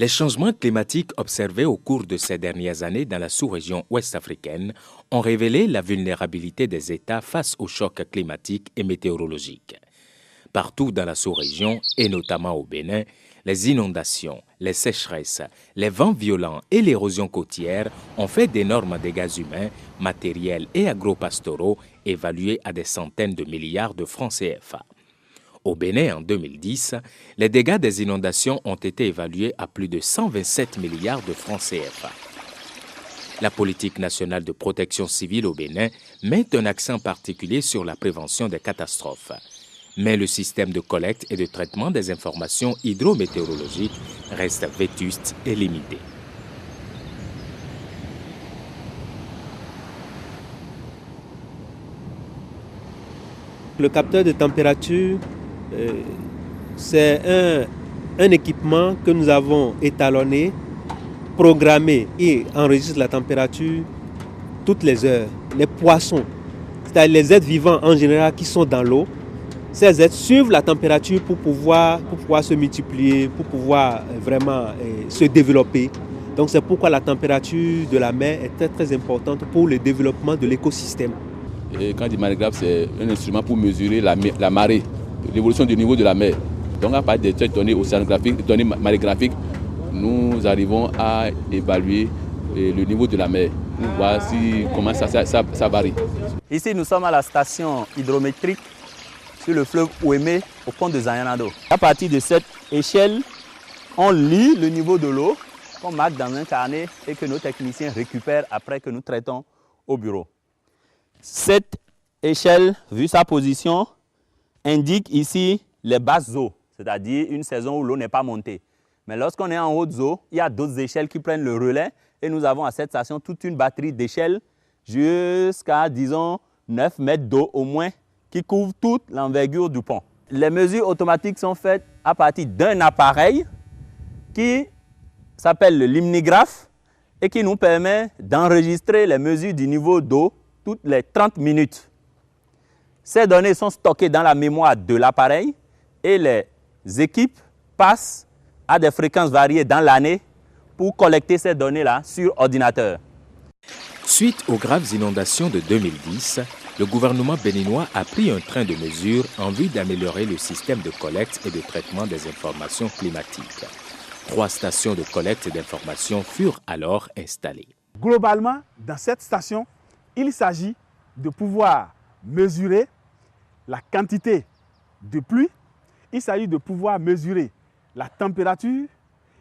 Les changements climatiques observés au cours de ces dernières années dans la sous-région ouest-africaine ont révélé la vulnérabilité des États face aux chocs climatiques et météorologiques. Partout dans la sous-région, et notamment au Bénin, les inondations, les sécheresses, les vents violents et l'érosion côtière ont fait d'énormes dégâts humains, matériels et agro-pastoraux évalués à des centaines de milliards de francs CFA. Au Bénin, en 2010, les dégâts des inondations ont été évalués à plus de 127 milliards de francs CFA. La politique nationale de protection civile au Bénin met un accent particulier sur la prévention des catastrophes. Mais le système de collecte et de traitement des informations hydrométéorologiques reste vétuste et limité. Le capteur de température, c'est un équipement que nous avons étalonné, programmé et enregistre la température toutes les heures. Les poissons, c'est-à-dire les êtres vivants en général qui sont dans l'eau, ces êtres suivent la température pour pouvoir se multiplier, pour pouvoir vraiment se développer. Donc c'est pourquoi la température de la mer est très très importante pour le développement de l'écosystème. Et quand on dit marégraphe, c'est un instrument pour mesurer la marée, l'évolution du niveau de la mer. Donc à partir des données océanographiques, des données marégraphiques, nous arrivons à évaluer le niveau de la mer pour voir comment ça varie. Ici, nous sommes à la station hydrométrique sur le fleuve Ouémé au pont de Zayanado. À partir de cette échelle, on lit le niveau de l'eau qu'on marque dans un carnet et que nos techniciens récupèrent après que nous traitons au bureau. Cette échelle, vu sa position, indique ici les basses eaux, c'est-à-dire une saison où l'eau n'est pas montée. Mais lorsqu'on est en haute eau, il y a d'autres échelles qui prennent le relais et nous avons à cette station toute une batterie d'échelles jusqu'à, disons, 9 mètres d'eau au moins qui couvrent toute l'envergure du pont. Les mesures automatiques sont faites à partir d'un appareil qui s'appelle le limnigraphe et qui nous permet d'enregistrer les mesures du niveau d'eau toutes les 30 minutes. Ces données sont stockées dans la mémoire de l'appareil et les équipes passent à des fréquences variées dans l'année pour collecter ces données-là sur ordinateur. Suite aux graves inondations de 2010, le gouvernement béninois a pris un train de mesures en vue d'améliorer le système de collecte et de traitement des informations climatiques. 3 stations de collecte d'informations furent alors installées. Globalement, dans cette station, il s'agit de pouvoir mesurer la quantité de pluie, il s'agit de pouvoir mesurer la température,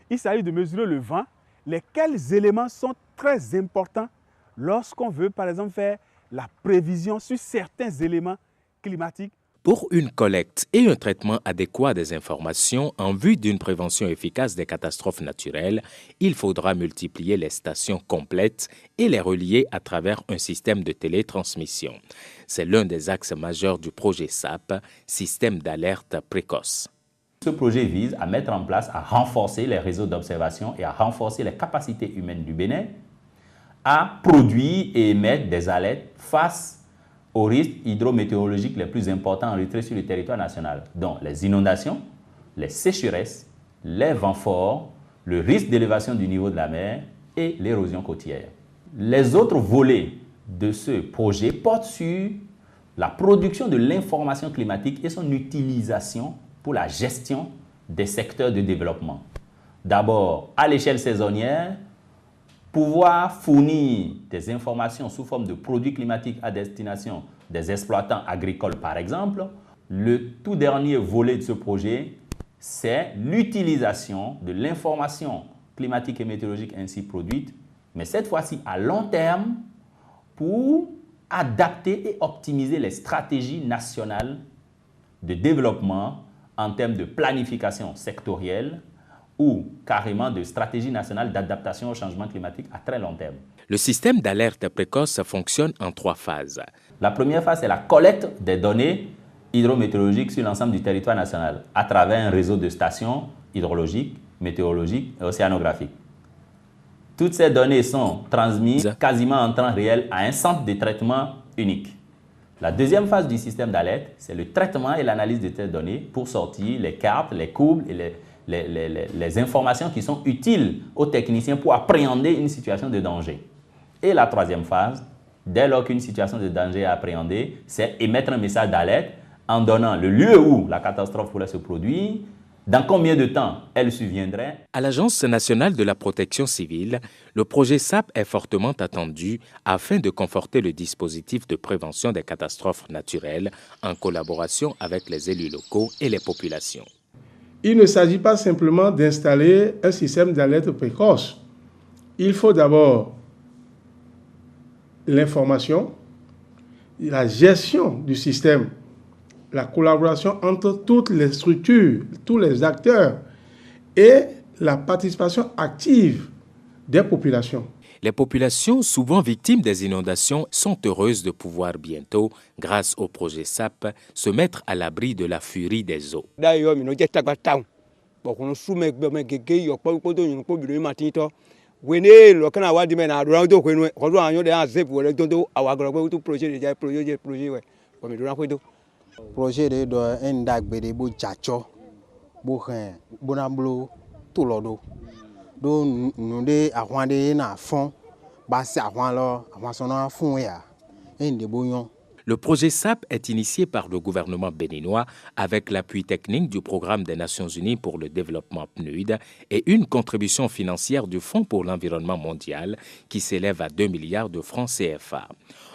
il s'agit de mesurer le vent, lesquels éléments sont très importants lorsqu'on veut, par exemple, faire la prévision sur certains éléments climatiques. Pour une collecte et un traitement adéquat des informations en vue d'une prévention efficace des catastrophes naturelles, il faudra multiplier les stations complètes et les relier à travers un système de télétransmission. C'est l'un des axes majeurs du projet SAP, Système d'alerte précoce. Ce projet vise à mettre en place, à renforcer les réseaux d'observation et à renforcer les capacités humaines du Bénin à produire et émettre des alertes face aux risques hydrométéorologiques les plus importants enregistrés sur le territoire national, dont les inondations, les sécheresses, les vents forts, le risque d'élévation du niveau de la mer et l'érosion côtière. Les autres volets de ce projet portent sur la production de l'information climatique et son utilisation pour la gestion des secteurs de développement. D'abord, à l'échelle saisonnière, pouvoir fournir des informations sous forme de produits climatiques à destination des exploitants agricoles, par exemple. Le tout dernier volet de ce projet, c'est l'utilisation de l'information climatique et météorologique ainsi produite, mais cette fois-ci à long terme, pour adapter et optimiser les stratégies nationales de développement en termes de planification sectorielle, ou carrément de stratégie nationale d'adaptation au changement climatique à très long terme. Le système d'alerte précoce fonctionne en 3 phases. La première phase, c'est la collecte des données hydrométéorologiques sur l'ensemble du territoire national à travers un réseau de stations hydrologiques, météorologiques et océanographiques. Toutes ces données sont transmises quasiment en temps réel à un centre de traitement unique. La deuxième phase du système d'alerte, c'est le traitement et l'analyse de ces données pour sortir les cartes, les courbes et les informations qui sont utiles aux techniciens pour appréhender une situation de danger. Et la troisième phase, dès lors qu'une situation de danger est appréhendée, c'est émettre un message d'alerte en donnant le lieu où la catastrophe pourrait se produire, dans combien de temps elle surviendrait. À l'Agence nationale de la protection civile, le projet SAP est fortement attendu afin de conforter le dispositif de prévention des catastrophes naturelles en collaboration avec les élus locaux et les populations. Il ne s'agit pas simplement d'installer un système d'alerte précoce. Il faut d'abord l'information, la gestion du système, la collaboration entre toutes les structures, tous les acteurs et la participation active des populations. Les populations, souvent victimes des inondations, sont heureuses de pouvoir bientôt, grâce au projet SAP, se mettre à l'abri de la furie des eaux. Projet de ndagbe bo jacho bo hen bonablo to lodo do nu de ahwande na fon ba si ahwan lo ahwan so na fun ya ende boyon. Le projet SAP est initié par le gouvernement béninois avec l'appui technique du Programme des Nations Unies pour le développement PNUD et une contribution financière du Fonds pour l'environnement mondial qui s'élève à 2 milliards de francs CFA.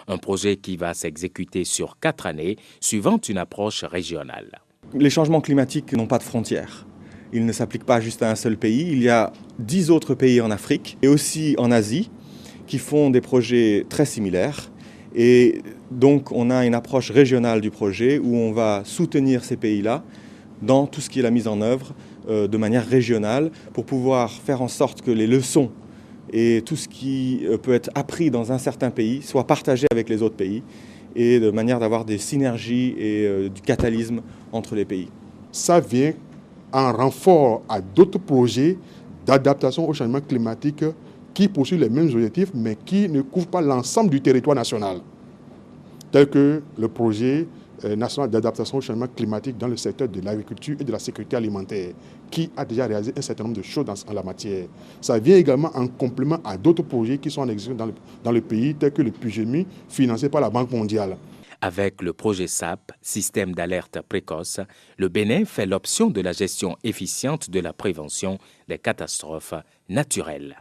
Un projet qui va s'exécuter sur 4 années, suivant une approche régionale. Les changements climatiques n'ont pas de frontières. Ils ne s'appliquent pas juste à un seul pays. Il y a 10 autres pays en Afrique et aussi en Asie qui font des projets très similaires. Et donc, on a une approche régionale du projet où on va soutenir ces pays-là dans tout ce qui est la mise en œuvre de manière régionale pour pouvoir faire en sorte que les leçons et tout ce qui peut être appris dans un certain pays soit partagé avec les autres pays et de manière d'avoir des synergies et du catalysme entre les pays. Ça vient en renfort à d'autres projets d'adaptation au changement climatique qui poursuivent les mêmes objectifs, mais qui ne couvrent pas l'ensemble du territoire national, tel que le projet national d'adaptation au changement climatique dans le secteur de l'agriculture et de la sécurité alimentaire, qui a déjà réalisé un certain nombre de choses en la matière. Ça vient également en complément à d'autres projets qui sont en exécution dans le pays, tels que le PGMI, financé par la Banque mondiale. Avec le projet SAP, système d'alerte précoce, le Bénin fait l'option de la gestion efficiente de la prévention des catastrophes naturelles.